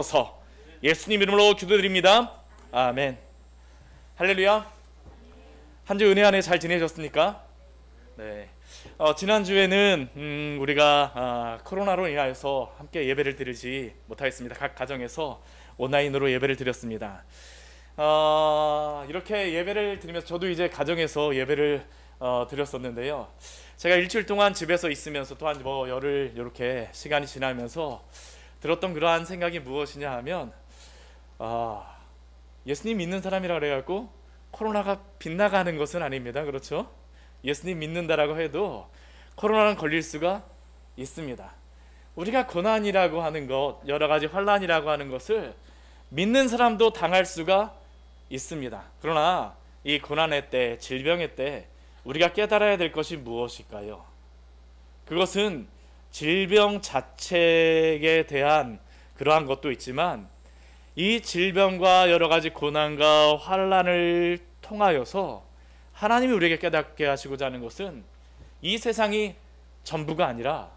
서 예수님 이름으로 기도드립니다. 아멘. 할렐루야. 한 주 은혜 안에 잘 지내셨습니까? 네. 지난주에는 우리가 코로나로 인하여서 함께 예배를 드리지 못하였습니다. 각 가정에서 온라인으로 예배를 드렸습니다. 이렇게 예배를 드리면서 저도 이제 가정에서 예배를 드렸었는데요. 제가 일주일 동안 집에서 있으면서 또한 열흘 이렇게 시간이 지나면서 들었던 그러한 생각이 무엇이냐 하면 예수님 믿는 사람이라 그래갖고 코로나가 빗나가는 것은 아닙니다. 그렇죠? 예수님 믿는다라고 해도 코로나는 걸릴 수가 있습니다. 우리가 고난이라고 하는 것, 여러 가지 환난이라고 하는 것을 믿는 사람도 당할 수가 있습니다. 그러나 이 고난의 때, 질병의 때 우리가 깨달아야 될 것이 무엇일까요? 그것은 질병 자체에 대한 그러한 것도 있지만 이 질병과 여러 가지 고난과 환난을 통하여서 하나님이 우리에게 깨닫게 하시고자 하는 것은 이 세상이 전부가 아니라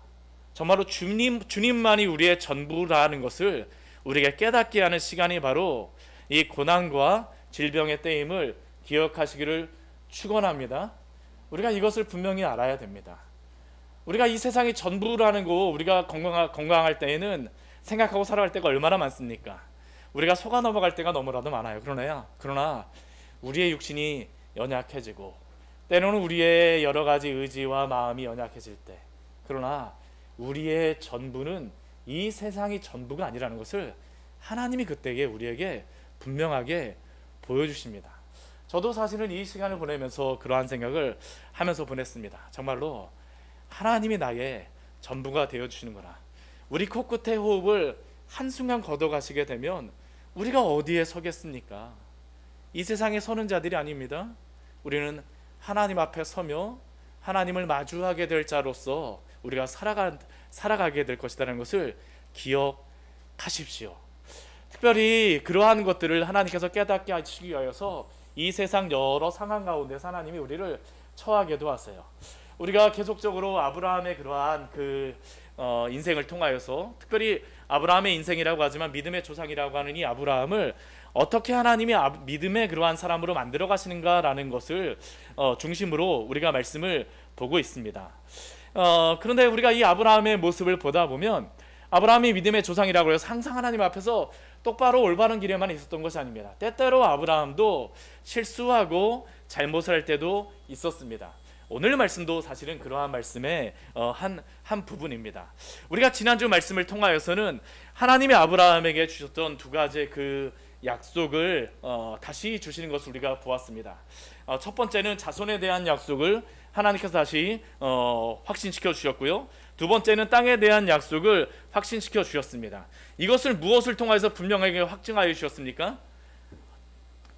정말로 주님만이 우리의 전부라는 것을 우리에게 깨닫게 하는 시간이 바로 이 고난과 질병의 때임을 기억하시기를 축원합니다. 우리가 이것을 분명히 알아야 됩니다. 우리가 이 세상이 전부라는 거 우리가 건강할 때에는 생각하고 살아갈 때가 얼마나 많습니까? 우리가 속아 넘어갈 때가 너무나도 많아요. 그러나 우리의 육신이 연약해지고 때로는 우리의 여러 가지 의지와 마음이 연약해질 때, 그러나 우리의 전부는 이 세상이 전부가 아니라는 것을 하나님이 그때에 우리에게 분명하게 보여주십니다. 저도 사실은 이 시간을 보내면서 그러한 생각을 하면서 보냈습니다. 정말로 하나님이 나의 전부가 되어주시는구나. 우리 코끝의 호흡을 한순간 걷어가시게 되면 우리가 어디에 서겠습니까? 이 세상에 서는 자들이 아닙니다. 우리는 하나님 앞에 서며 하나님을 마주하게 될 자로서 우리가 살아가게 될 것이라는 것을 기억하십시오. 특별히 그러한 것들을 하나님께서 깨닫게 하시기 위하여서 이 세상 여러 상황 가운데 하나님이 우리를 처하게도 하세요. 우리가 계속적으로 아브라함의 그러한 인생을 통하여서, 특별히 아브라함의 인생이라고 하지만 믿음의 조상이라고 하는 이 아브라함을 어떻게 하나님이 믿음의 그러한 사람으로 만들어 가시는가라는 것을 중심으로 우리가 말씀을 보고 있습니다. 그런데 우리가 이 아브라함의 모습을 보다 보면 아브라함이 믿음의 조상이라고 해서 항상 하나님 앞에서 똑바로 올바른 길에만 있었던 것이 아닙니다. 때때로 아브라함도 실수하고 잘못을 할 때도 있었습니다. 오늘 말씀도 사실은 그러한 말씀의 한 부분입니다. 우리가 지난주 말씀을 통하여서는 하나님이 아브라함에게 주셨던 두 가지의 그 약속을 다시 주시는 것을 우리가 보았습니다. 첫 번째는 자손에 대한 약속을 하나님께서 다시 확신시켜 주셨고요. 두 번째는 땅에 대한 약속을 확신시켜 주셨습니다. 이것을 무엇을 통해서 분명하게 확증하여 주셨습니까?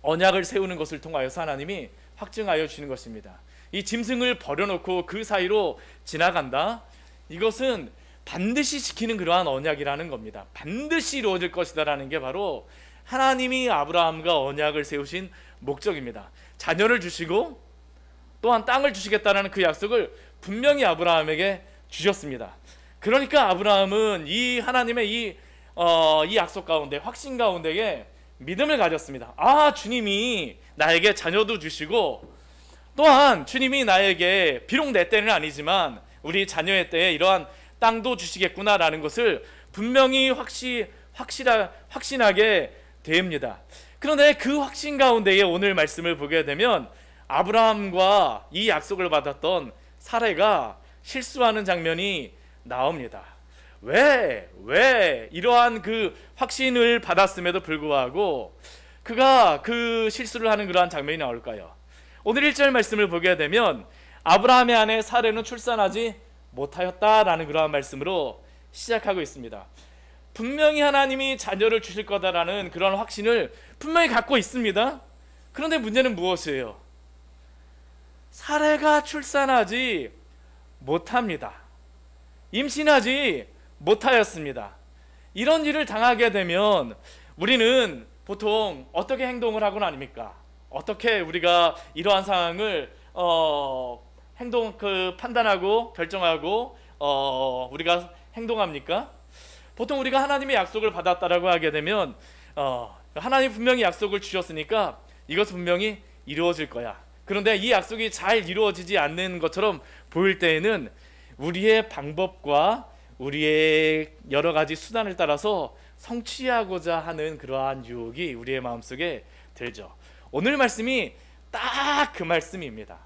언약을 세우는 것을 통하여서 하나님이 확증하여 주시는 것입니다. 이 짐승을 버려놓고 그 사이로 지나간다. 이것은 반드시 지키는 그러한 언약이라는 겁니다. 반드시 이루어질 것이다라는 게 바로 하나님이 아브라함과 언약을 세우신 목적입니다. 자녀를 주시고 또한 땅을 주시겠다라는 그 약속을 분명히 아브라함에게 주셨습니다. 그러니까 아브라함은 이 하나님의 이 약속 가운데, 확신 가운데에 믿음을 가졌습니다. 주님이 나에게 자녀도 주시고 또한 주님이 나에게 비록 내 때는 아니지만 우리 자녀의 때에 이러한 땅도 주시겠구나라는 것을 분명히 확신하게 됩니다. 그런데 그 확신 가운데에 오늘 말씀을 보게 되면 아브라함과 이 약속을 받았던 사레가 실수하는 장면이 나옵니다. 왜 이러한 그 확신을 받았음에도 불구하고 그가 그 실수를 하는 그러한 장면이 나올까요? 오늘 1절 말씀을 보게 되면 아브라함의 아내 사레는 출산하지 못하였다라는 그러한 말씀으로 시작하고 있습니다. 분명히 하나님이 자녀를 주실 거다라는 그런 확신을 분명히 갖고 있습니다. 그런데 문제는 무엇이에요? 사레가 출산하지 못합니다. 임신하지 못하였습니다. 이런 일을 당하게 되면 우리는 보통 어떻게 행동을 하곤 합니까? 어떻게 우리가 이러한 상황을 판단하고 결정하고 우리가 행동합니까? 보통 우리가 하나님의 약속을 받았다라고 하게 되면 하나님 분명히 약속을 주셨으니까 이것은 분명히 이루어질 거야. 그런데 이 약속이 잘 이루어지지 않는 것처럼 보일 때에는 우리의 방법과 우리의 여러 가지 수단을 따라서 성취하고자 하는 그러한 유혹이 우리의 마음속에 들죠. 오늘 말씀이 딱 그 말씀입니다.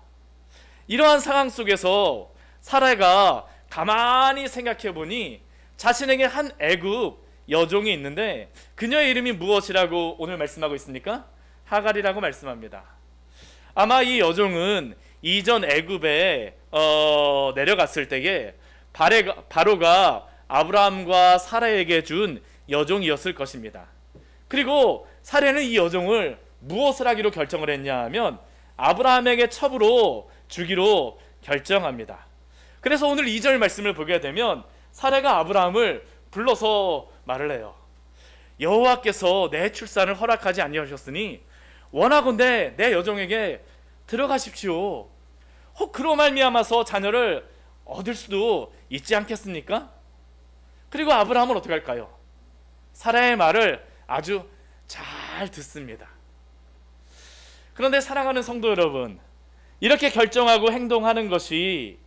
이러한 상황 속에서 사라가 가만히 생각해 보니 자신에게 한 애굽 여종이 있는데 그녀의 이름이 무엇이라고 오늘 말씀하고 있습니까? 하갈이라고 말씀합니다. 아마 이 여종은 이전 애굽에 내려갔을 때에 바로가 아브라함과 사라에게 준 여종이었을 것입니다. 그리고 사라는 이 여종을 무엇을 하기로 결정을 했냐 하면 아브라함에게 첩으로 주기로 결정합니다. 그래서 오늘 2절 말씀을 보게 되면 사라가 아브라함을 불러서 말을 해요. 여호와께서 내 출산을 허락하지 아니하셨으니 원하건대 내 여종에게 들어가십시오. 혹 그로 말미암아서 자녀를 얻을 수도 있지 않겠습니까? 그리고 아브라함은 어떻게 할까요? 사라의 말을 아주 잘 듣습니다. 그런데 사랑하는 성도 여러분, 이렇게 결정하고 행동하는 것이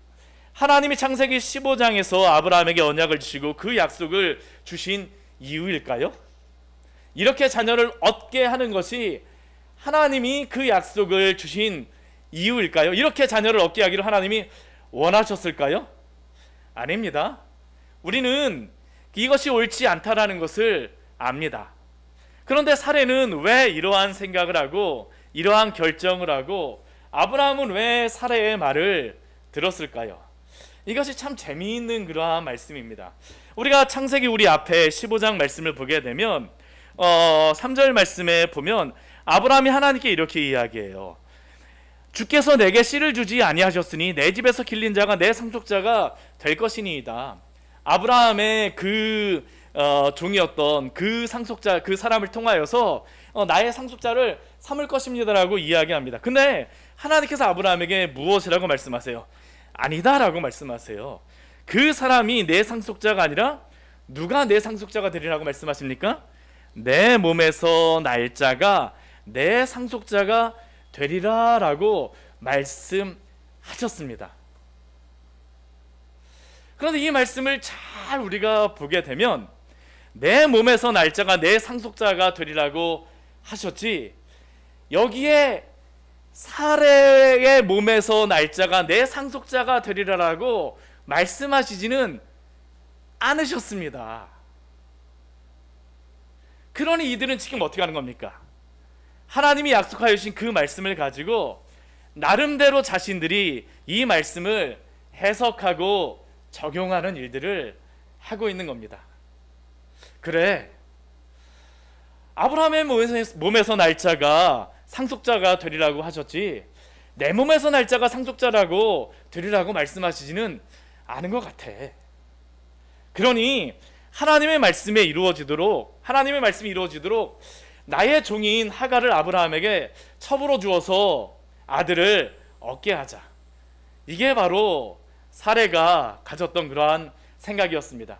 하나님이 창세기 15장에서 아브라함에게 언약을 주시고 그 약속을 주신 이유일까요? 이렇게 자녀를 얻게 하는 것이 하나님이 그 약속을 주신 이유일까요? 이렇게 자녀를 얻게 하기를 하나님이 원하셨을까요? 아닙니다. 우리는 이것이 옳지 않다라는 것을 압니다. 그런데 사라는 왜 이러한 생각을 하고 이러한 결정을 하고 아브라함은 왜 사라의 말을 들었을까요? 이것이 참 재미있는 그러한 말씀입니다. 우리가 창세기 우리 앞에 15장 말씀을 보게 되면 3절 말씀에 보면 아브라함이 하나님께 이렇게 이야기해요. 주께서 내게 씨를 주지 아니하셨으니 내 집에서 길린 자가 내 상속자가 될 것이니이다. 아브라함의 그 종이었던 그 상속자, 그 사람을 통하여서 나의 상속자를 삼을 것입니다라고 이야기합니다. 근데 하나님께서 아브라함에게 무엇이라고 말씀하세요? 아니다라고 말씀하세요. 그 사람이 내 상속자가 아니라 누가 내 상속자가 되리라고 말씀하십니까? 내 몸에서 날 자가 내 상속자가 되리라라고 말씀하셨습니다. 그런데 이 말씀을 잘 우리가 보게 되면 내 몸에서 날 자가 내 상속자가 되리라고 하셨지, 여기에 사라의 몸에서 날 자가 내 상속자가 되리라라고 말씀하시지는 않으셨습니다. 그러니 이들은 지금 어떻게 하는 겁니까? 하나님이 약속하여 주신 그 말씀을 가지고 나름대로 자신들이 이 말씀을 해석하고 적용하는 일들을 하고 있는 겁니다. 그래, 아브라함의 몸에서 날 자가 상속자가 되리라고 하셨지 내 몸에서 날 자가 상속자라고 되리라고 말씀하시지는 않은 것 같아. 그러니 하나님의 말씀이 이루어지도록 나의 종인 하갈을 아브라함에게 첩으로 주어서 아들을 얻게 하자. 이게 바로 사라가 가졌던 그러한 생각이었습니다.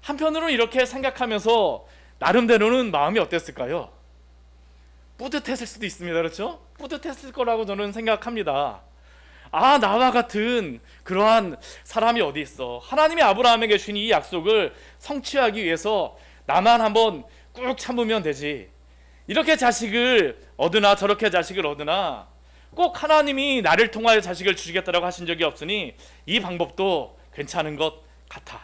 한편으로는 이렇게 생각하면서 나름대로는 마음이 어땠을까요? 뿌듯했을 수도 있습니다. 그렇죠? 뿌듯했을 거라고 저는 생각합니다. 아, 나와 같은 그러한 사람이 어디 있어. 하나님이 아브라함에게 주신 이 약속을 성취하기 위해서 나만 한번 꾹 참으면 되지. 이렇게 자식을 얻으나 저렇게 자식을 얻으나 꼭 하나님이 나를 통하여 자식을 주시겠다라고 하신 적이 없으니 이 방법도 괜찮은 것 같아.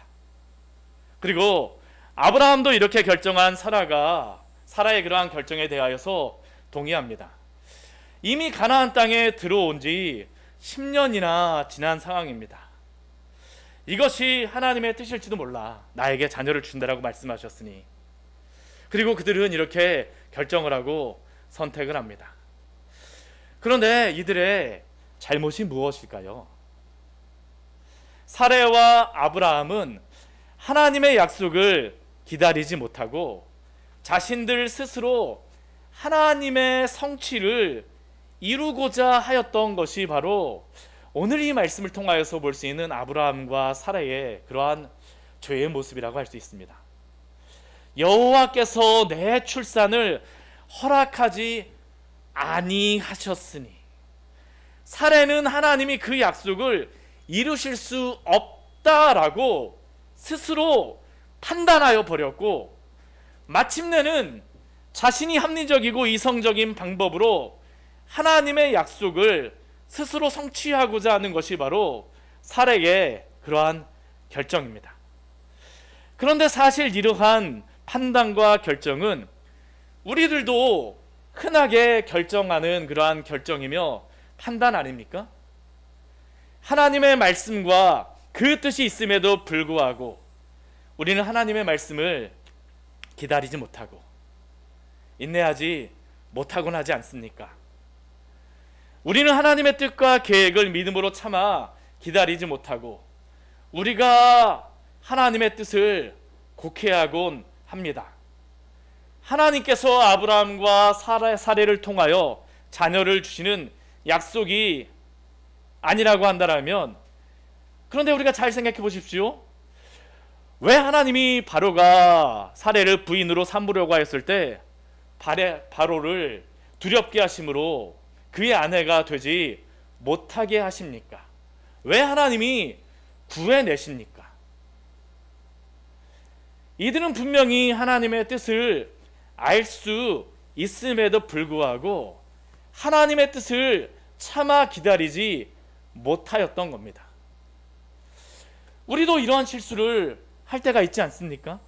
그리고 아브라함도 이렇게 결정한 사라의 그러한 결정에 대하여서 동의합니다. 이미 가나안 땅에 들어온 지 10년이나 지난 상황입니다. 이것이 하나님의 뜻일지도 몰라. 나에게 자녀를 준다라고 말씀하셨으니. 그리고 그들은 이렇게 결정을 하고 선택을 합니다. 그런데 이들의 잘못이 무엇일까요? 사라와 아브라함은 하나님의 약속을 기다리지 못하고 자신들 스스로 하나님의 성취를 이루고자 하였던 것이 바로 오늘 이 말씀을 통하여서 볼 수 있는 아브라함과 사라의 그러한 죄의 모습이라고 할 수 있습니다. 여호와께서 내 출산을 허락하지 아니하셨으니 사례는 하나님이 그 약속을 이루실 수 없다라고 스스로 판단하여 버렸고, 마침내는 자신이 합리적이고 이성적인 방법으로 하나님의 약속을 스스로 성취하고자 하는 것이 바로 사례의 그러한 결정입니다. 그런데 사실 이러한 판단과 결정은 우리들도 흔하게 결정하는 그러한 결정이며 판단 아닙니까? 하나님의 말씀과 그 뜻이 있음에도 불구하고 우리는 하나님의 말씀을 기다리지 못하고 인내하지 못하곤 하지 않습니까? 우리는 하나님의 뜻과 계획을 믿음으로 참아 기다리지 못하고 우리가 하나님의 뜻을 곡해하곤 합니다. 하나님께서 아브라함과 사례를 통하여 자녀를 주시는 약속이 아니라고 한다면, 그런데 우리가 잘 생각해 보십시오. 왜 하나님이 바로가 사례를 부인으로 삼으려고 했을 때 바로를 두렵게 하심으로 그의 아내가 되지 못하게 하십니까? 왜 하나님이 구해내십니까? 이들은 분명히 하나님의 뜻을 알 수 있음에도 불구하고 하나님의 뜻을 참아 기다리지 못하였던 겁니다. 우리도 이러한 실수를 할 때가 있지 않습니까?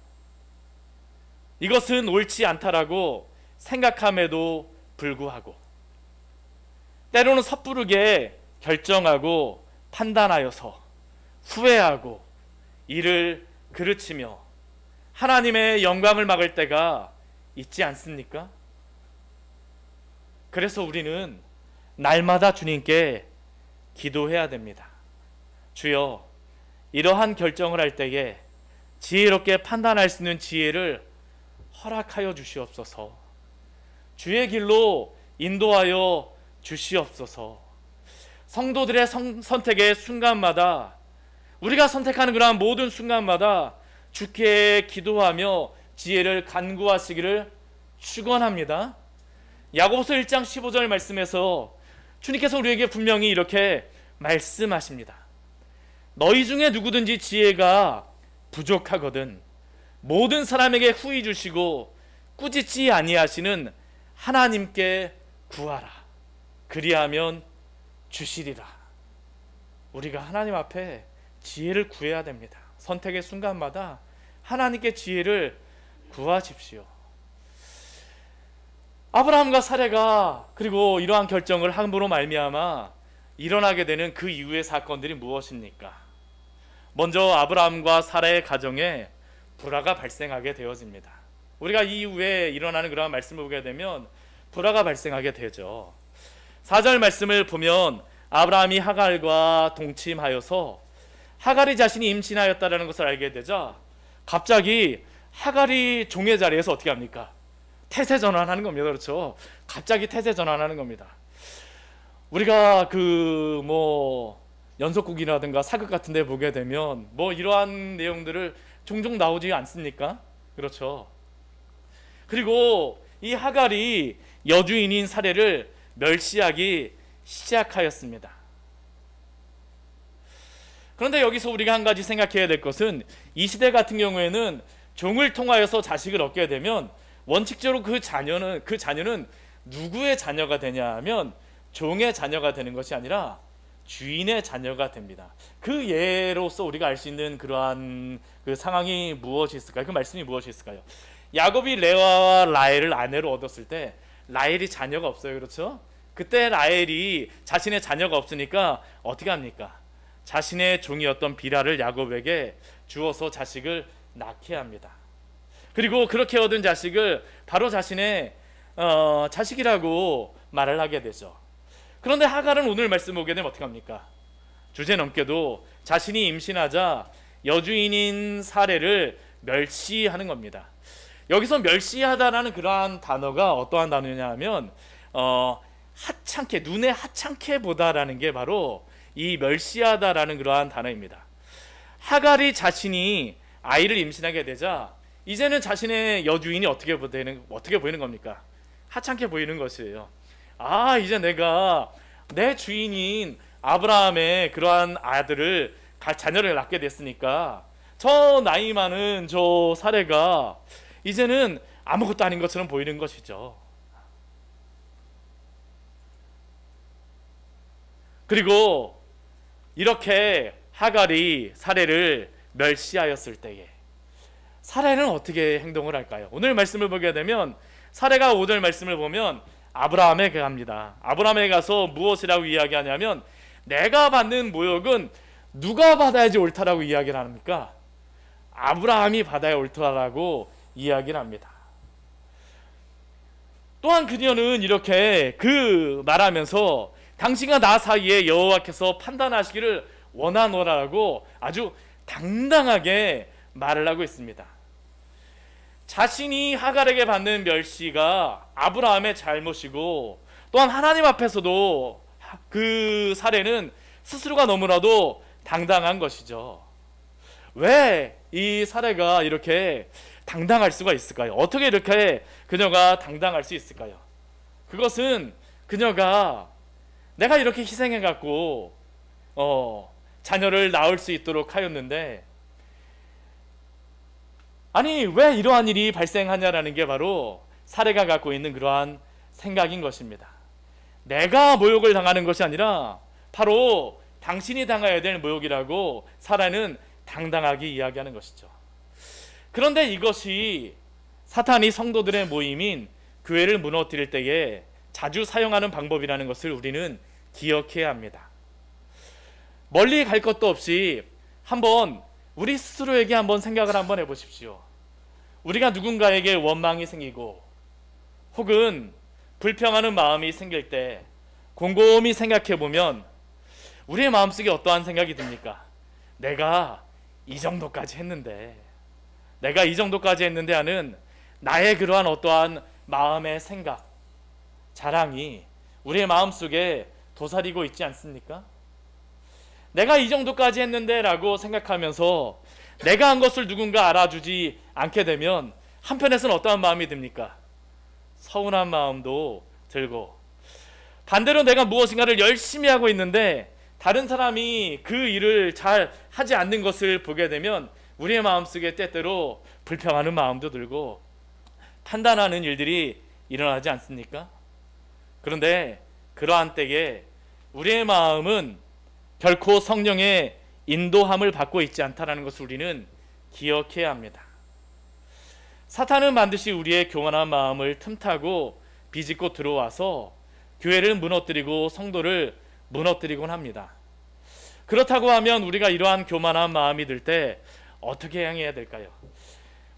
이것은 옳지 않다라고 생각함에도 불구하고 때로는 섣부르게 결정하고 판단하여서 후회하고 이를 그르치며 하나님의 영광을 막을 때가 있지 않습니까? 그래서 우리는 날마다 주님께 기도해야 됩니다. 주여, 이러한 결정을 할 때에 지혜롭게 판단할 수 있는 지혜를 허락하여 주시옵소서. 주의 길로 인도하여 주시옵소서. 성도들의 선택의 순간마다, 우리가 선택하는 그러한 모든 순간마다 주께 기도하며 지혜를 간구하시기를 축원합니다. 야고보서 1장 15절 말씀에서 주님께서 우리에게 분명히 이렇게 말씀하십니다. 너희 중에 누구든지 지혜가 부족하거든 모든 사람에게 후히 주시고 꾸짖지 아니하시는 하나님께 구하라. 그리하면 주시리라. 우리가 하나님 앞에 지혜를 구해야 됩니다. 선택의 순간마다 하나님께 지혜를 구하십시오. 아브라함과 사례가 그리고 이러한 결정을 함으로 말미암아 일어나게 되는 그 이후의 사건들이 무엇입니까? 먼저 아브라함과 사례의 가정에 불화가 발생하게 되어집니다. 우리가 이후에 일어나는 그러한 말씀을 보게 되면 불화가 발생하게 되죠. 4절 말씀을 보면 아브라함이 하갈과 동침하여서 하갈이 자신이 임신하였다는 것을 알게 되자 갑자기 하갈이 종의 자리에서 어떻게 합니까? 태세 전환하는 겁니다. 그렇죠? 갑자기 태세 전환하는 겁니다. 우리가 연속국이라든가 사극 같은 데 보게 되면 이러한 내용들을 종종 나오지 않습니까? 그렇죠? 그리고 이 하갈이 여주인인 사례를 멸시하기 시작하였습니다. 그런데 여기서 우리가 한 가지 생각해야 될 것은 이 시대 같은 경우에는 종을 통하여서 자식을 얻게 되면 원칙적으로 그 자녀는 누구의 자녀가 되냐 하면 종의 자녀가 되는 것이 아니라 주인의 자녀가 됩니다. 그 예로서 우리가 알 수 있는 그러한 그 상황이 무엇이 있을까요? 그 말씀이 무엇이 있을까요? 야곱이 레아와 라헬을 아내로 얻었을 때 라헬이 자녀가 없어요. 그렇죠? 그때 라헬이 자신의 자녀가 없으니까 어떻게 합니까? 자신의 종이었던 비라를 야곱에게 주어서 자식을 낳게 합니다. 그리고 그렇게 얻은 자식을 바로 자신의 자식이라고 말을 하게 되죠. 그런데 하갈은 오늘 말씀 보게 되면 어떻게 합니까? 주제넘게도 자신이 임신하자 여주인인 사례를 멸시하는 겁니다. 여기서 멸시하다라는 그러한 단어가 어떠한 단어냐 하면 하찮게, 눈에 하찮게 보다라는 게 바로 이 멸시하다라는 그러한 단어입니다. 하갈이 자신이 아이를 임신하게 되자 이제는 자신의 여주인이 어떻게 보이는 겁니까? 하찮게 보이는 것이에요. 아, 이제 내가 내 주인인 아브라함의 그러한 아들을 자녀를 낳게 됐으니까 저 나이 많은 저 사례가 이제는 아무것도 아닌 것처럼 보이는 것이죠. 그리고 이렇게 하갈이 사례를 멸시하였을 때에 사례는 어떻게 행동을 할까요? 오늘 말씀을 보게 되면 사례가 5절 말씀을 보면 아브라함에게 갑니다. 아브라함에게 가서 무엇이라고 이야기하냐면 내가 받는 모욕은 누가 받아야지 옳다라고 이야기를 합니까? 아브라함이 받아야 옳다라고 이야기를 합니다. 또한 그녀는 이렇게 말하면서 당신과 나 사이에 여호와께서 판단하시기를 원하노라고 아주 당당하게 말을 하고 있습니다. 자신이 하갈에게 받는 멸시가 아브라함의 잘못이고 또한 하나님 앞에서도 그 사례는 스스로가 너무나도 당당한 것이죠. 왜 이 사례가 이렇게 당당할 수가 있을까요? 어떻게 이렇게 그녀가 당당할 수 있을까요? 그것은 그녀가 내가 이렇게 희생해갖고 자녀를 낳을 수 있도록 하였는데 아니 왜 이러한 일이 발생하냐라는 게 바로 사례가 갖고 있는 그러한 생각인 것입니다. 내가 모욕을 당하는 것이 아니라 바로 당신이 당해야 될 모욕이라고 사례는 당당하게 이야기하는 것이죠. 그런데 이것이 사탄이 성도들의 모임인 교회를 무너뜨릴 때에 자주 사용하는 방법이라는 것을 우리는 기억해야 합니다. 멀리 갈 것도 없이 한번 우리 스스로에게 한번 생각을 한번 해보십시오. 우리가 누군가에게 원망이 생기고 혹은 불평하는 마음이 생길 때 곰곰이 생각해보면 우리의 마음속에 어떠한 생각이 듭니까? 내가 이 정도까지 했는데 하는 나의 그러한 어떠한 마음의 생각, 자랑이 우리의 마음속에 도사리고 있지 않습니까? 내가 이 정도까지 했는데 라고 생각하면서 내가 한 것을 누군가 알아주지 않게 되면 한편에서는 어떠한 마음이 듭니까? 서운한 마음도 들고, 반대로 내가 무엇인가를 열심히 하고 있는데 다른 사람이 그 일을 잘 하지 않는 것을 보게 되면 우리의 마음속에 때때로 불평하는 마음도 들고 판단하는 일들이 일어나지 않습니까? 그런데 그러한 때에 우리의 마음은 결코 성령의 인도함을 받고 있지 않다는 것을 우리는 기억해야 합니다. 사탄은 반드시 우리의 교만한 마음을 틈타고 비집고 들어와서 교회를 무너뜨리고 성도를 무너뜨리곤 합니다. 그렇다고 하면 우리가 이러한 교만한 마음이 들 때 어떻게 행해야 될까요?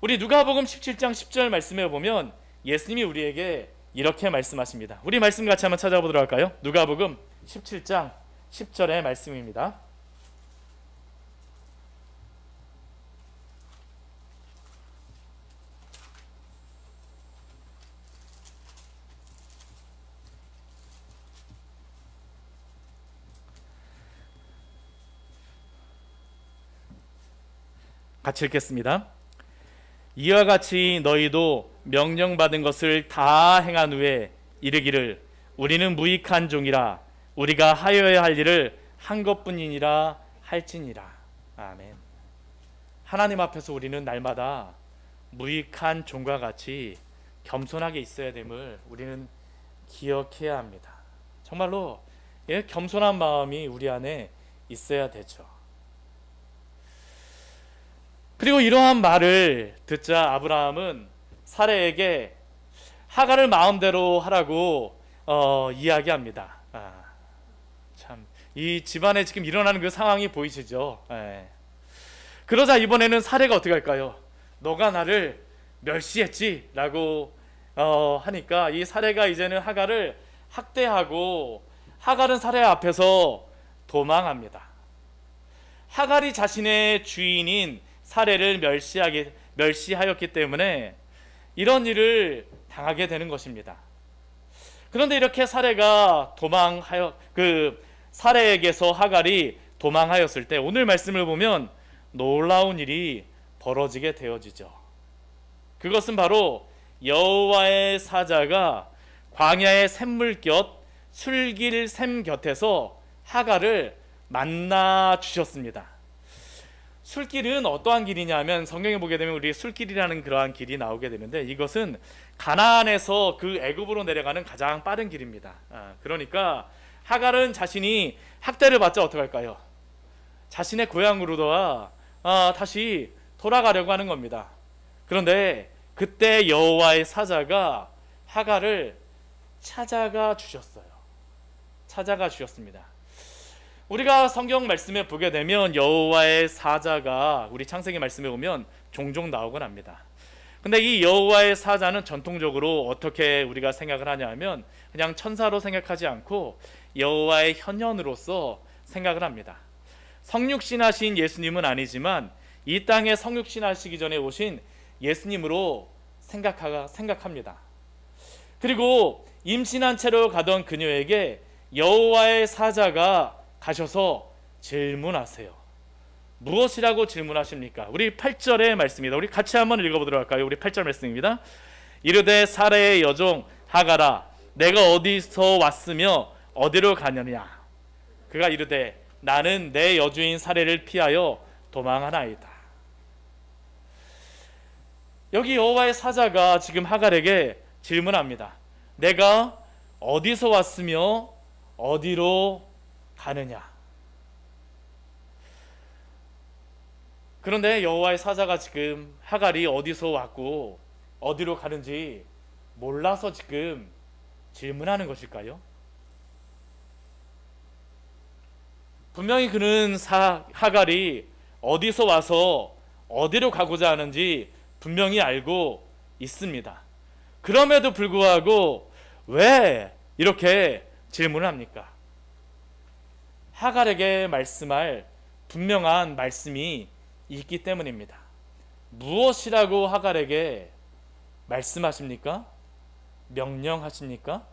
우리 누가복음 17장 10절 말씀에 보면 예수님이 우리에게 이렇게 말씀하십니다. 우리 말씀 같이 한번 찾아보도록 할까요? 누가복음 17장 10절의 말씀입니다. 같이 읽겠습니다. 이와 같이 너희도 명령받은 것을 다 행한 후에 이르기를 우리는 무익한 종이라 우리가 하여야 할 일을 한 것뿐이니라 할지니라. 아멘. 하나님 앞에서 우리는 날마다 무익한 종과 같이 겸손하게 있어야 됨을 우리는 기억해야 합니다. 정말로 겸손한 마음이 우리 안에 있어야 되죠. 그리고 이러한 말을 듣자 아브라함은 사레에게 하갈을 마음대로 하라고 이야기합니다. 참, 이 집안에 지금 일어나는 그 상황이 보이시죠? 그러자 이번에는 사레가 어떻게 할까요? 너가 나를 멸시했지 라고 하니까 이 사레가 이제는 하갈을 학대하고 하갈은 사레 앞에서 도망합니다. 하갈이 자신의 주인인 사례를 멸시하였기 때문에 이런 일을 당하게 되는 것입니다. 그런데 이렇게 사례가 사례에게서 하갈이 도망하였을 때 오늘 말씀을 보면 놀라운 일이 벌어지게 되어지죠. 그것은 바로 여호와의 사자가 광야의 샘물 곁 술길 샘 곁에서 하갈을 만나 주셨습니다. 술길은 어떠한 길이냐면 성경에 보게 되면 우리 술길이라는 그러한 길이 나오게 되는데 이것은 가나안에서 그 애굽으로 내려가는 가장 빠른 길입니다. 그러니까 하갈은 자신이 학대를 받자 어떡할까요? 자신의 고향으로 다시 돌아가려고 하는 겁니다. 그런데 그때 여호와의 사자가 하갈을 찾아가 주셨습니다. 우리가 성경 말씀에 보게 되면 여호와의 사자가 우리 창세기 말씀에 보면 종종 나오곤 합니다. 근데 이 여호와의 사자는 전통적으로 어떻게 우리가 생각을 하냐 하면 그냥 천사로 생각하지 않고 여호와의 현현으로서 생각을 합니다. 성육신하신 예수님은 아니지만 이 땅에 성육신하시기 전에 오신 예수님으로 생각합니다. 그리고 임신한 채로 가던 그녀에게 여호와의 사자가 가셔서 질문하세요. 무엇이라고 질문하십니까? 우리 8절의 말씀입니다. 우리 같이 한번 읽어보도록 할까요? 우리 8절 말씀입니다. 이르되 사라의 여종 하갈아 내가 어디서 왔으며 어디로 가느냐? 그가 이르되 나는 내 여주인 사례를 피하여 도망하나이다. 여기 여호와의 사자가 지금 하갈에게 질문합니다. 내가 어디서 왔으며 어디로 가느냐? 그런데 여호와의 사자가 지금 하갈이 어디서 왔고 어디로 가는지 몰라서 지금 질문하는 것일까요? 분명히 그는 하갈이 어디서 와서 어디로 가고자 하는지 분명히 알고 있습니다. 그럼에도 불구하고 왜 이렇게 질문을 합니까? 하갈에게 말씀할 분명한 말씀이 있기 때문입니다. 무엇이라고 하갈에게 말씀하십니까? 명령하십니까?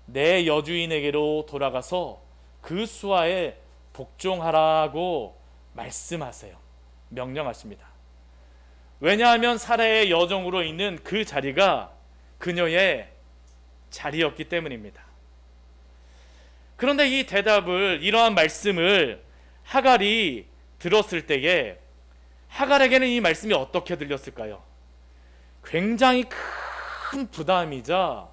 내 여주인에게로 돌아가서 그 수하에 복종하라고 말씀하세요. 명령하십니다. 왜냐하면 사라의 여종으로 있는 그 자리가 그녀의 자리였기 때문입니다. 그런데 이 대답을, 이러한 말씀을 하갈이 들었을 때에 하갈에게는 이 말씀이 어떻게 들렸을까요? 굉장히 큰 부담이자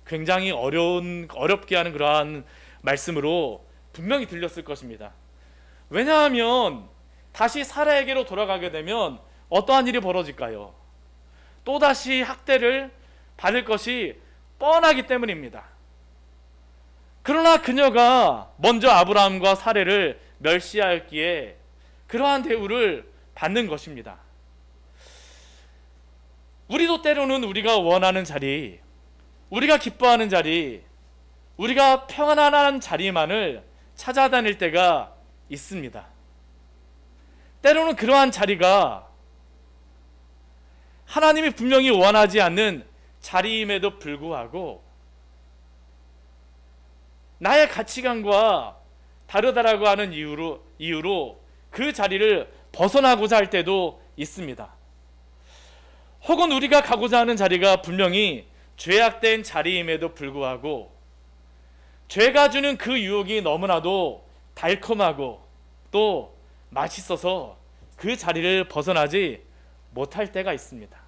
굉장히 어렵게 하는 그러한 말씀으로 분명히 들렸을 것입니다. 왜냐하면 다시 사라에게로 돌아가게 되면 어떠한 일이 벌어질까요? 또다시 학대를 받을 것이 뻔하기 때문입니다. 그러나 그녀가 먼저 아브라함과 사례를 멸시하였기에 그러한 대우를 받는 것입니다. 우리도 때로는 우리가 원하는 자리, 우리가 기뻐하는 자리, 우리가 평안한 자리만을 찾아다닐 때가 있습니다. 때로는 그러한 자리가 하나님이 분명히 원하지 않는 자리임에도 불구하고 나의 가치관과 다르다라고 하는 이유로 그 자리를 벗어나고자 할 때도 있습니다. 혹은 우리가 가고자 하는 자리가 분명히 죄악된 자리임에도 불구하고 죄가 주는 그 유혹이 너무나도 달콤하고 또 맛있어서 그 자리를 벗어나지 못할 때가 있습니다.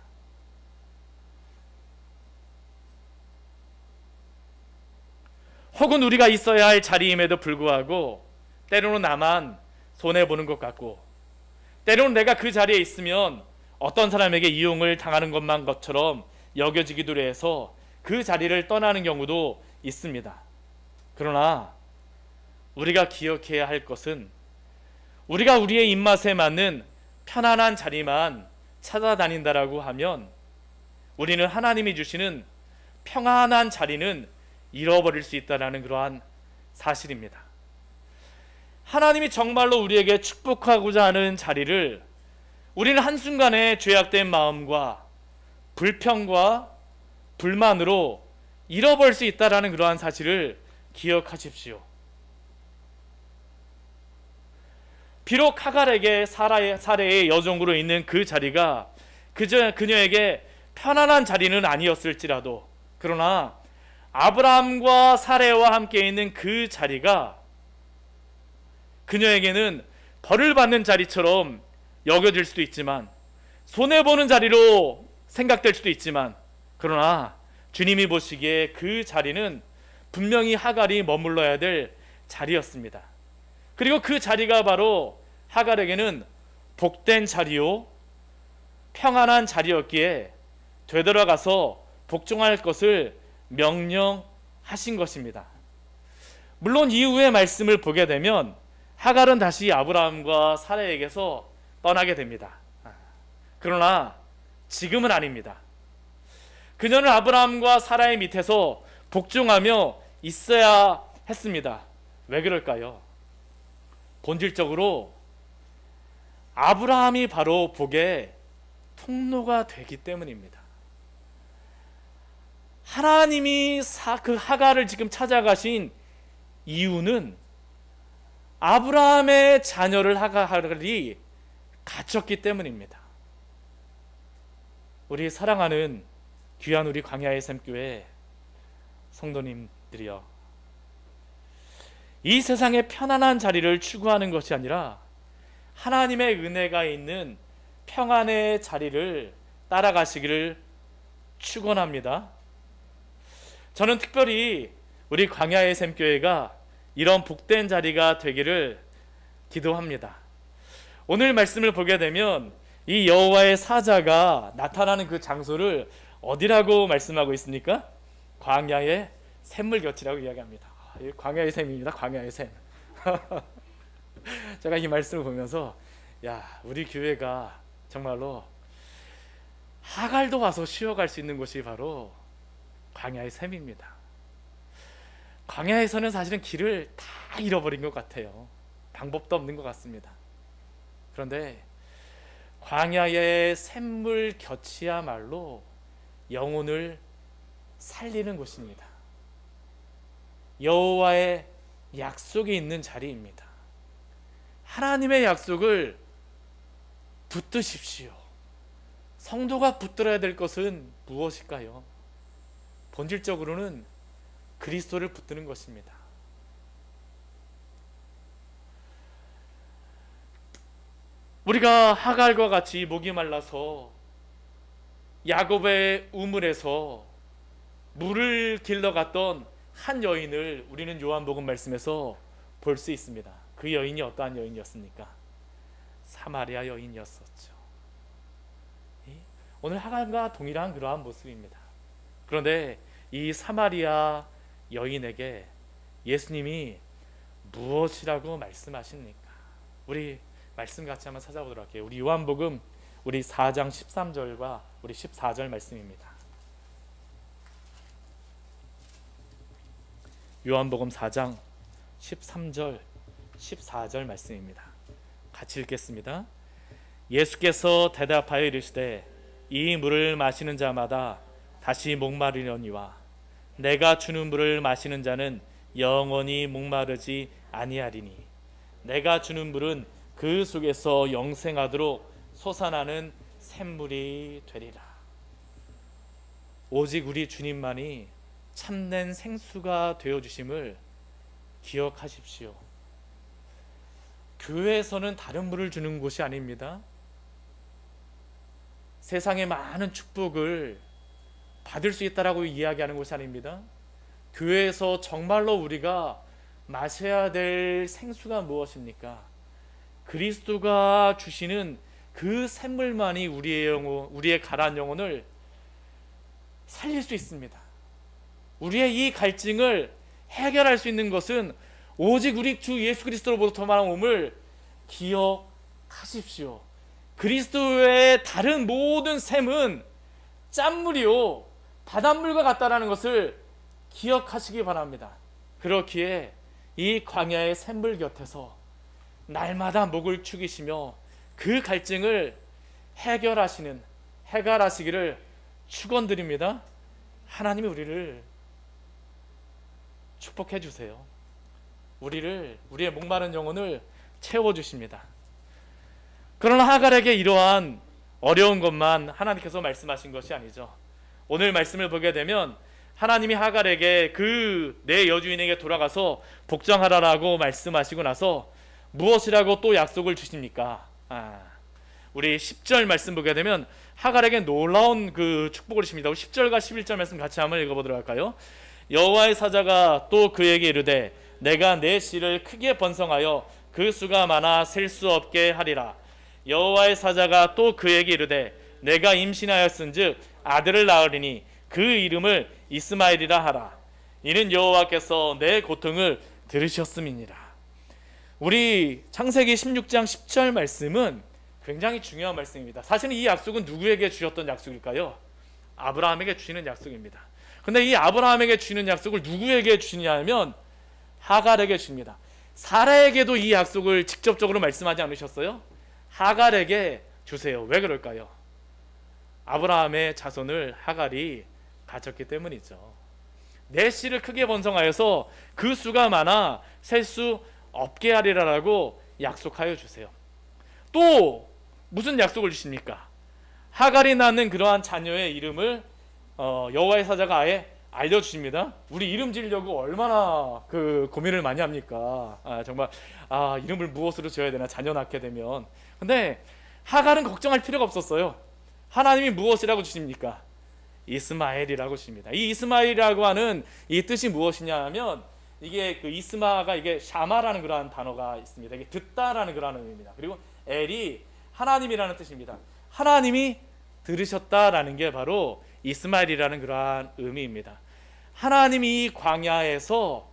혹은 우리가 있어야 할 자리임에도 불구하고 때로는 나만 손해보는 것 같고 때로는 내가 그 자리에 있으면 어떤 사람에게 이용을 당하는 것처럼 여겨지기도 해서 그 자리를 떠나는 경우도 있습니다. 그러나 우리가 기억해야 할 것은 우리가 우리의 입맛에 맞는 편안한 자리만 찾아다닌다라고 하면 우리는 하나님이 주시는 평안한 자리는 잃어버릴 수 있다는 그러한 사실입니다. 하나님이 정말로 우리에게 축복하고자 하는 자리를 우리는 한순간에 죄악된 마음과 불평과 불만으로 잃어버릴 수 있다는 그러한 사실을 기억하십시오. 비록 하갈에게 사례의 여종으로 있는 그 자리가 그녀에게 편안한 자리는 아니었을지라도, 그러나 아브라함과 사레와 함께 있는 그 자리가 그녀에게는 벌을 받는 자리처럼 여겨질 수도 있지만, 손해보는 자리로 생각될 수도 있지만, 그러나 주님이 보시기에 그 자리는 분명히 하갈이 머물러야 될 자리였습니다. 그리고 그 자리가 바로 하갈에게는 복된 자리요 평안한 자리였기에 되돌아가서 복종할 것을 명령하신 것입니다. 물론 이후의 말씀을 보게 되면 하갈은 다시 아브라함과 사라에게서 떠나게 됩니다. 그러나 지금은 아닙니다. 그녀는 아브라함과 사라의 밑에서 복종하며 있어야 했습니다. 왜 그럴까요? 본질적으로 아브라함이 바로 복의 통로가 되기 때문입니다. 하나님이 그 하갈을 지금 찾아가신 이유는 아브라함의 자녀를 하갈이 갖췄기 때문입니다. 우리 사랑하는 귀한 우리 광야의 샘교회 성도님들이여, 이 세상의 편안한 자리를 추구하는 것이 아니라 하나님의 은혜가 있는 평안의 자리를 따라가시기를 축원합니다. 저는 특별히 우리 광야의 샘교회가 이런 복된 자리가 되기를 기도합니다. 오늘 말씀을 보게 되면 이 여호와의 사자가 나타나는 그 장소를 어디라고 말씀하고 있습니까? 광야의 샘물곁이라고 이야기합니다. 광야의 샘입니다. 광야의 샘. 제가 이 말씀을 보면서 우리 교회가 정말로 하갈도 와서 쉬어갈 수 있는 곳이 바로 광야의 샘입니다. 광야에서는 사실은 길을 다 잃어버린 것 같아요. 방법도 없는 것 같습니다. 그런데 광야의 샘물 곁이야말로 영혼을 살리는 곳입니다. 여호와의 약속이 있는 자리입니다. 하나님의 약속을 붙드십시오. 성도가 붙들어야 될 것은 무엇일까요? 본질적으로는 그리스도를 붙드는 것입니다. 우리가 하갈과 같이 목이 말라서 야곱의 우물에서 물을 길러갔던 한 여인을 우리는 요한복음 말씀에서 볼 수 있습니다. 그 여인이 어떠한 여인이었습니까? 사마리아 여인이었었죠. 오늘 하갈과 동일한 그러한 모습입니다. 그런데 이 사마리아 여인에게 예수님이 무엇이라고 말씀하십니까? 우리 말씀 같이 한번 찾아보도록 할게요. 우리 요한복음 우리 4장 13절과 우리 14절 말씀입니다. 요한복음 4장 13절 14절 말씀입니다. 같이 읽겠습니다. 예수께서 대답하여 이르시되 이 물을 마시는 자마다 다시 목마르려니와 내가 주는 물을 마시는 자는 영원히 목마르지 아니하리니 내가 주는 물은 그 속에서 영생하도록 솟아나는 샘물이 되리라. 오직 우리 주님만이 참된 생수가 되어주심을 기억하십시오. 교회에서는 다른 물을 주는 곳이 아닙니다. 세상의 많은 축복을 받을 수 있다라고 이야기하는 곳이 아닙니다. 교회에서 정말로 우리가 마셔야 될 생수가 무엇입니까? 그리스도가 주시는 그 샘물만이 우리의 가라앉은 영혼을 살릴 수 있습니다. 우리의 이 갈증을 해결할 수 있는 것은 오직 우리 주 예수 그리스도로부터만 옴을 기억하십시오. 그리스도의 다른 모든 샘은 짠물이요 바닷물과 같다라는 것을 기억하시기 바랍니다. 그렇기에 이 광야의 샘물 곁에서 날마다 목을 축이시며 그 갈증을 해결하시기를 축원드립니다. 하나님이 우리를 축복해 주세요. 우리의 목마른 영혼을 채워주십니다. 그러나 하갈에게 이러한 어려운 것만 하나님께서 말씀하신 것이 아니죠. 오늘 말씀을 보게 되면 하나님이 하갈에게 그 내 여주인에게 돌아가서 복종하라라고 말씀하시고 나서 무엇이라고 또 약속을 주십니까? 우리 10절 말씀 보게 되면 하갈에게 놀라운 그 축복을 주십니다. 10절과 11절 말씀 같이 한번 읽어보도록 할까요? 여호와의 사자가 또 그에게 이르되 내가 내 씨를 크게 번성하여 그 수가 많아 셀 수 없게 하리라. 여호와의 사자가 또 그에게 이르되 내가 임신하였은즉 아들을 낳으리니 그 이름을 이스마엘이라 하라. 이는 여호와께서 내 고통을 들으셨음이니라. 우리 창세기 16장 10절 말씀은 굉장히 중요한 말씀입니다. 사실은 이 약속은 누구에게 주셨던 약속일까요? 아브라함에게 주시는 약속입니다. 근데 이 아브라함에게 주시는 약속을 누구에게 주시냐면 하갈에게 줍니다. 사라에게도 이 약속을 직접적으로 말씀하지 않으셨어요? 하갈에게 주세요. 왜 그럴까요? 아브라함의 자손을 하갈이 가졌기 때문이죠. 내 씨를 크게 번성하여서 그 수가 많아 셀 수 없게 하리라라고 약속하여 주세요. 또 무슨 약속을 주십니까? 하갈이 낳는 그러한 자녀의 이름을 여호와의 사자가 아예 알려주십니다. 우리 이름 지으려고 얼마나 그 고민을 많이 합니까? 정말 이름을 무엇으로 지어야 되나 자녀 낳게 되면. 근데 하갈은 걱정할 필요가 없었어요. 하나님이 무엇이라고 주십니까? 이스마엘이라고 주십니다. 이 이스마엘이라고 하는 이 뜻이 무엇이냐 하면 이게 그 이스마가 이게 샤마라는 그러한 단어가 있습니다. 이게 듣다라는 그러한 의미입니다. 그리고 엘이 하나님이라는 뜻입니다. 하나님이 들으셨다라는 게 바로 이스마엘이라는 그러한 의미입니다. 하나님이 광야에서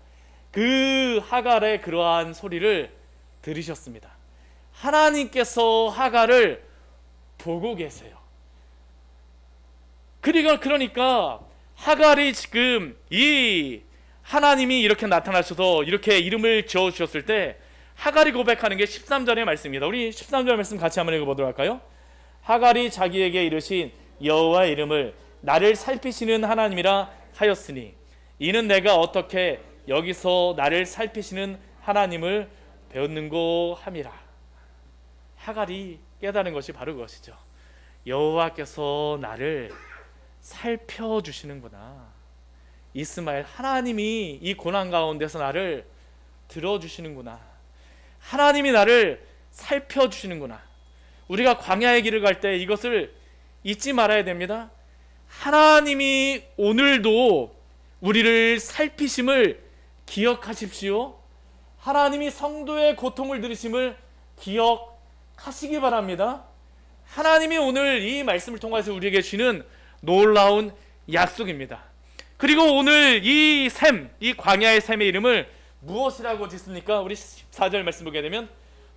그 하갈의 그러한 소리를 들으셨습니다. 하나님께서 하갈을 보고 계세요. 그러니까 하갈이 지금 이 하나님이 이렇게 나타나셔서 이렇게 이름을 지어주셨을 때 하갈이 고백하는 게 13절의 말씀입니다. 우리 13절 말씀 같이 한번 읽어보도록 할까요? 하갈이 자기에게 이르신 여호와의 이름을 나를 살피시는 하나님이라 하였으니 이는 내가 어떻게 여기서 나를 살피시는 하나님을 배웠는고 함이라. 하갈이 깨달은 것이 바로 그것이죠. 여호와께서 나를 살펴주시는구나. 이스마엘, 하나님이 이 고난 가운데서 나를 들어주시는구나. 하나님이 나를 살펴주시는구나. 우리가 광야의 길을 갈 때 이것을 잊지 말아야 됩니다. 하나님이 오늘도 우리를 살피심을 기억하십시오. 하나님이 성도의 고통을 들으심을 기억하시기 바랍니다. 하나님이 오늘 이 말씀을 통해서 우리에게 주시는 놀라운 약속입니다. 그리고 오늘 이 광야의 샘의 이름을 무엇이라고 짓습니까? 우리 14절 말씀 보게 되면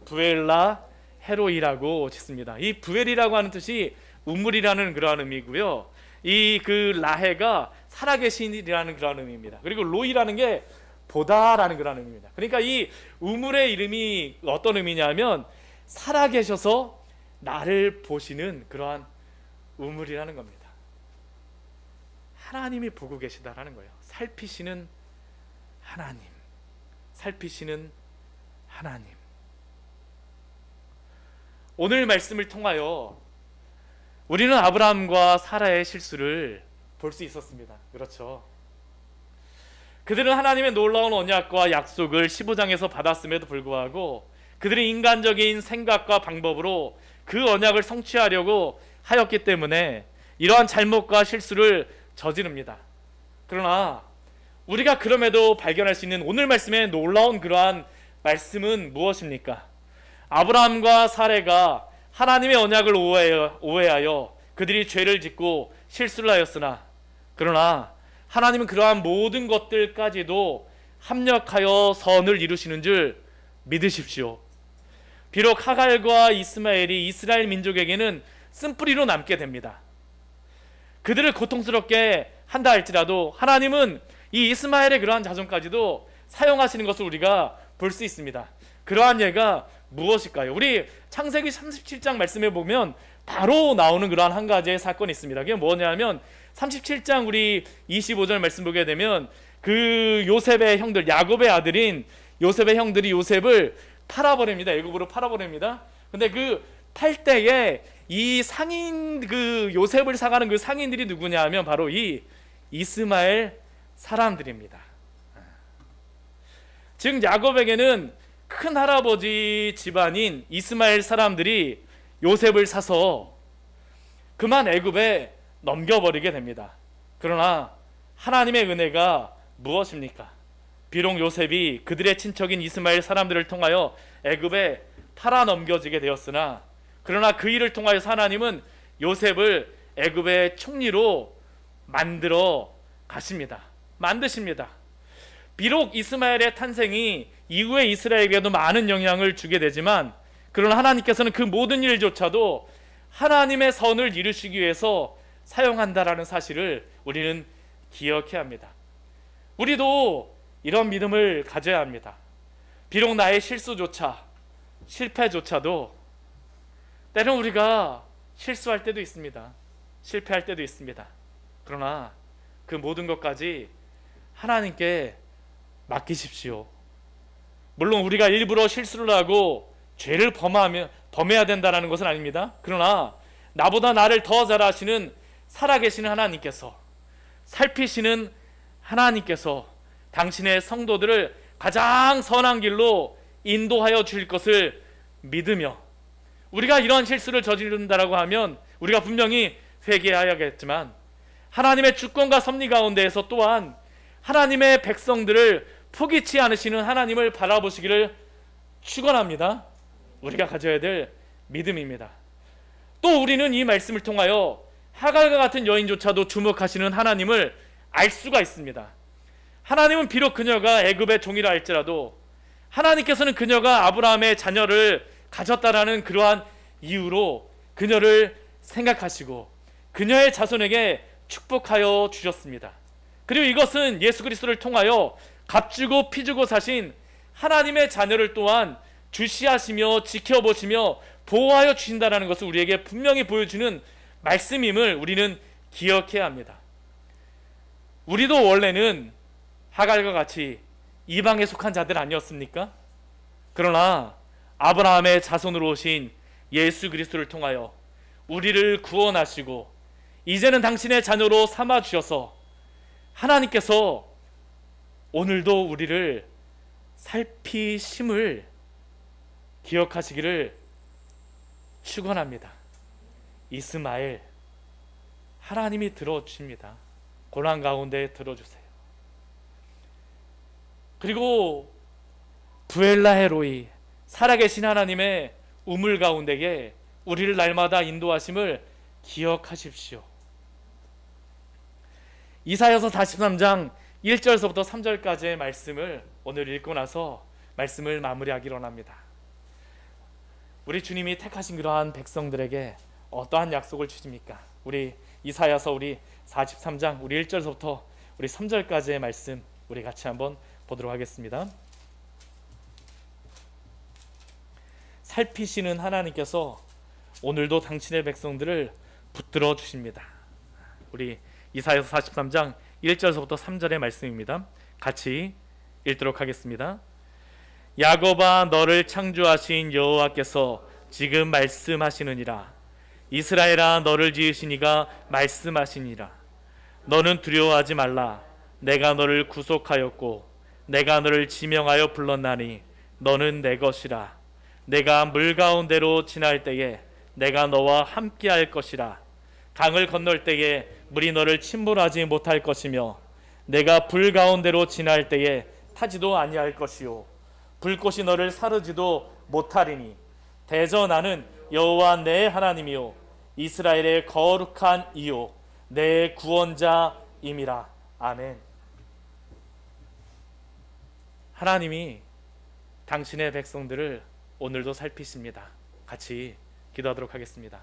부엘라 헤로이라고 짓습니다. 이 부엘이라고 하는 뜻이 우물이라는 그러한 의미고요. 이 그 라헤가 살아계신이라는 그러한 의미입니다. 그리고 로이라는 게 보다라는 그러한 의미입니다. 그러니까 이 우물의 이름이 어떤 의미냐면 살아계셔서 나를 보시는 그러한 우물이라는 겁니다. 하나님이 보고 계시다라는 거예요. 살피시는 하나님, 살피시는 하나님. 오늘 말씀을 통하여 우리는 아브라함과 사라의 실수를 볼 수 있었습니다. 그렇죠. 그들은 하나님의 놀라운 언약과 약속을 15장에서 받았음에도 불구하고 그들의 인간적인 생각과 방법으로 그 언약을 성취하려고 하였기 때문에 이러한 잘못과 실수를 저지릅니다. 그러나 우리가 그럼에도 발견할 수 있는 오늘 말씀의 놀라운 그러한 말씀은 무엇입니까? 아브라함과 사레가 하나님의 언약을 오해하여 그들이 죄를 짓고 실수를 하였으나 그러나 하나님은 그러한 모든 것들까지도 합력하여 선을 이루시는 줄 믿으십시오. 비록 하갈과 이스마엘이 이스라엘 민족에게는 쓴뿌리로 남게 됩니다. 그들을 고통스럽게 한다 할지라도 하나님은 이 이스마엘의 그러한 자손까지도 사용하시는 것을 우리가 볼 수 있습니다. 그러한 예가 무엇일까요? 우리 창세기 37장 말씀에 보면 바로 나오는 그러한 한 가지의 사건이 있습니다. 그게 뭐냐면 37장 우리 25절 말씀 보게 되면 그 요셉의 형들, 야곱의 아들인 요셉의 형들이 요셉을 팔아버립니다. 애굽으로 팔아버립니다. 근데 그 팔 때에 이 상인, 그 요셉을 사가는 그 상인들이 누구냐 하면 바로 이 이스마엘 사람들입니다. 즉 야곱에게는 큰 할아버지 집안인 이스마엘 사람들이 요셉을 사서 그만 애굽에 넘겨버리게 됩니다. 그러나 하나님의 은혜가 무엇입니까? 비록 요셉이 그들의 친척인 이스마엘 사람들을 통하여 애굽에 팔아 넘겨지게 되었으나, 그러나 그 일을 통하여서 하나님은 요셉을 애굽의 총리로 만드십니다. 비록 이스마엘의 탄생이 이후에 이스라엘에게도 많은 영향을 주게 되지만, 그러나 하나님께서는 그 모든 일조차도 하나님의 선을 이루시기 위해서 사용한다라는 사실을 우리는 기억해야 합니다. 우리도 이런 믿음을 가져야 합니다. 비록 나의 실패조차도 때론 우리가 실수할 때도 있습니다. 실패할 때도 있습니다. 그러나 그 모든 것까지 하나님께 맡기십시오. 물론 우리가 일부러 실수를 하고 죄를 범해야 된다는 것은 아닙니다. 그러나 나보다 나를 더 잘 아시는 살아계시는 하나님께서, 살피시는 하나님께서 당신의 성도들을 가장 선한 길로 인도하여 주실 것을 믿으며, 우리가 이러한 실수를 저지른다라고 하면 우리가 분명히 회개해야겠지만, 하나님의 주권과 섭리 가운데에서 또한 하나님의 백성들을 포기치 않으시는 하나님을 바라보시기를 축원합니다. 우리가 가져야 될 믿음입니다. 또 우리는 이 말씀을 통하여 하갈과 같은 여인조차도 주목하시는 하나님을 알 수가 있습니다. 하나님은 비록 그녀가 애굽의 종이라 할지라도 하나님께서는 그녀가 아브라함의 자녀를 가졌다라는 그러한 이유로 그녀를 생각하시고 그녀의 자손에게 축복하여 주셨습니다. 그리고 이것은 예수 그리스도를 통하여 값주고 피주고 사신 하나님의 자녀를 또한 주시하시며 지켜보시며 보호하여 주신다는 것을 우리에게 분명히 보여주는 말씀임을 우리는 기억해야 합니다. 우리도 원래는 하갈과 같이 이방에 속한 자들 아니었습니까? 그러나 아브라함의 자손으로 오신 예수 그리스도를 통하여 우리를 구원하시고 이제는 당신의 자녀로 삼아주셔서 하나님께서 오늘도 우리를 살피심을 기억하시기를 축원합니다. 이스마엘, 하나님이 들어주십니다. 고난 가운데 들어주세요. 그리고 부엘라헤로이, 살아계신 하나님의 우물 가운데에 우리를 날마다 인도하심을 기억하십시오. 이사야서 43장 1절서부터 3절까지의 말씀을 오늘 읽고 나서 말씀을 마무리하기로 합니다. 우리 주님이 택하신 그러한 백성들에게 어떠한 약속을 주십니까? 우리 이사야서 우리 43장 우리 1절서부터 우리 3절까지의 말씀 우리 같이 한번 보도록 하겠습니다. 살피시는 하나님께서 오늘도 당신의 백성들을 붙들어 주십니다. 우리 이사야서 43장 1절서부터 3절의 말씀입니다. 같이 읽도록 하겠습니다. 야곱아, 너를 창조하신 여호와께서 지금 말씀하시느니라. 이스라엘아, 너를 지으신 이가 말씀하시니라. 너는 두려워하지 말라. 내가 너를 구속하였고 내가 너를 지명하여 불렀나니 너는 내 것이라. 내가 물 가운데로 지날 때에 내가 너와 함께할 것이라. 강을 건널 때에 물이 너를 침몰하지 못할 것이며 내가 불 가운데로 지날 때에 타지도 아니할 것이요 불꽃이 너를 사르지도 못하리니 대저 나는 여호와 내 하나님이요 이스라엘의 거룩한 이요 내 구원자임이라. 아멘. 하나님이 당신의 백성들을 오늘도 살피십니다. 같이 기도하도록 하겠습니다.